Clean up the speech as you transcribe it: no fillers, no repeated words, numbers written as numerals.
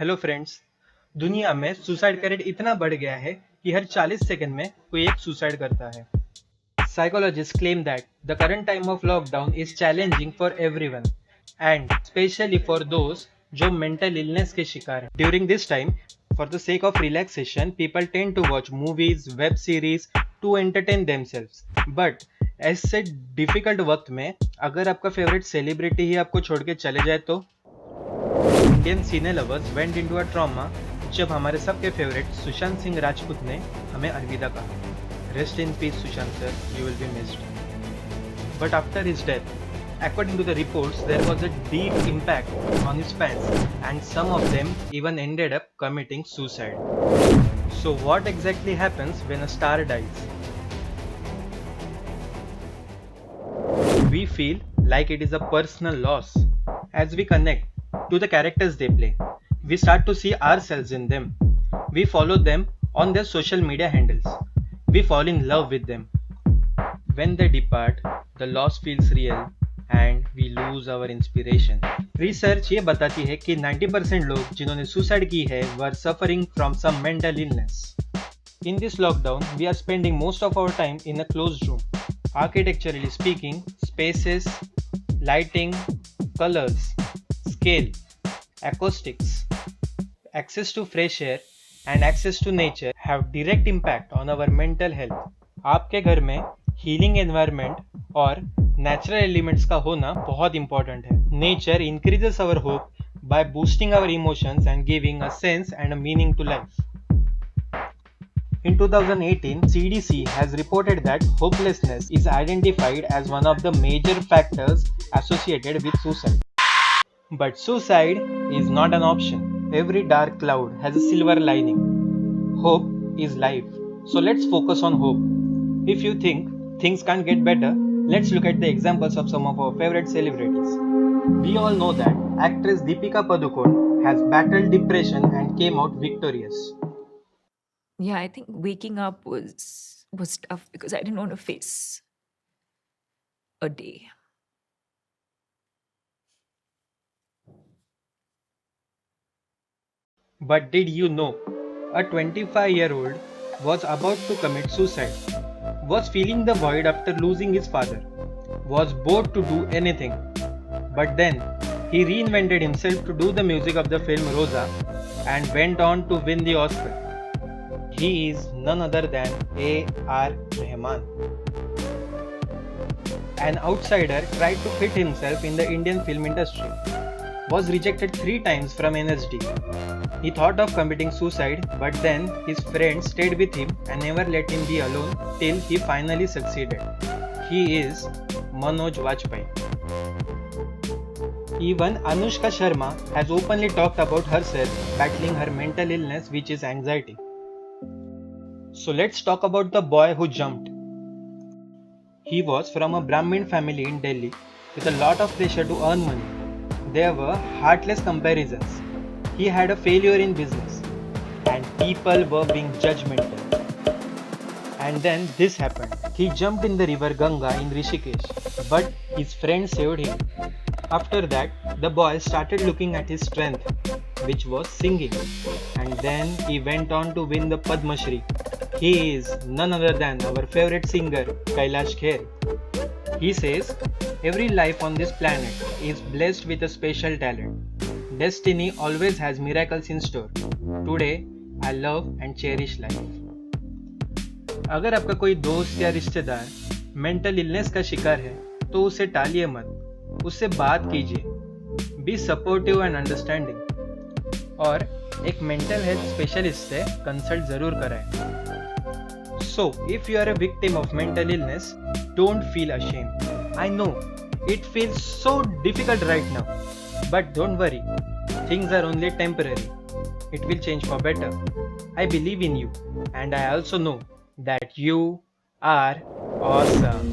Hello friends. दुनिया में suicide का रेट इतना बढ़ गया है कि हर 40 सेकंड में कोई एक सुसाइड करता है। Psychologists claim that the current time of lockdown is challenging for everyone and especially for those जो mental illness के शिकार हैं. During this time, for the sake of relaxation, people tend to watch movies, web series to entertain themselves. But ऐसे difficult वक्त में अगर आपका favorite celebrity ही आपको छोड़ के चले जाए तो Indian cine lovers went into a trauma जब हमारे सबके फेवरेट सुशांत सिंह राजपूत ने हमें अलविदा कहा। Rest in peace Sushant sir, you will be missed. But after his death, according to the reports, there was a deep impact on his fans and some of them even ended up committing suicide. So what exactly happens when a star dies? We feel like it is a personal loss. As we connect to the characters they play, we start to see ourselves in them. We follow them on their social media handles. We fall in love with them. When they depart, the loss feels real and we lose our inspiration. Research ये बताती है कि 90% लोग जिन्होंने suicide की है were suffering from some mental illness. In this lockdown, we are spending most of our time in a closed room. Architecturally speaking, spaces, lighting, colors, scale, acoustics, access to fresh air and access to nature have direct impact on our mental health. आपके घर में healing environment और natural elements का होना बहुत important है. Nature increases our hope by boosting our emotions and giving a sense and a meaning to life. In 2018, CDC has reported that hopelessness is identified as one of the major factors associated with suicide. But suicide is not an option. Every dark cloud has a silver lining. Hope is life. So let's focus on hope. If you think things can't get better, let's look at the examples of some of our favorite celebrities. We all know that actress Deepika Padukone has battled depression and came out victorious. Yeah, I think waking up was tough because I didn't want to face a day. But did you know a 25-year-old was about to commit suicide, was feeling the void after losing his father, was bored to do anything. But then he reinvented himself to do the music of the film Rosa and went on to win the Oscar. He is none other than A.R. Rahman. An outsider tried to fit himself in the Indian film industry, was rejected 3 times from NSD. He thought of committing suicide, but then his friends stayed with him and never let him be alone till he finally succeeded. He is Manoj Vajpayee. Even Anushka Sharma has openly talked about herself battling her mental illness, which is anxiety. So let's talk about the boy who jumped. He was from a Brahmin family in Delhi with a lot of pressure to earn money. There were heartless comparisons. He had a failure in business and people were being judgmental. And then this happened. He jumped in the river Ganga in Rishikesh, but his friend saved him. After that, the boy started looking at his strength, which was singing, and then he went on to win the Padma Shri. He is none other than our favorite singer, Kailash Kher. He says, every life on this planet is blessed with a special talent. Destiny always has miracles in store. Today, I love and cherish life. अगर आपका कोई दोस्त या रिश्तेदार mental illness का शिकार है तो उसे टालिए मत, उससे बात कीजिए. बी सपोर्टिव एंड अंडरस्टैंडिंग और एक मेंटल हेल्थ स्पेशलिस्ट से कंसल्ट जरूर कराएं. So, if you are a victim of mental illness, don't feel ashamed. I know it feels so difficult right now, but don't worry. Things are only temporary. It will change for better. I believe in you, and I also know that you are awesome.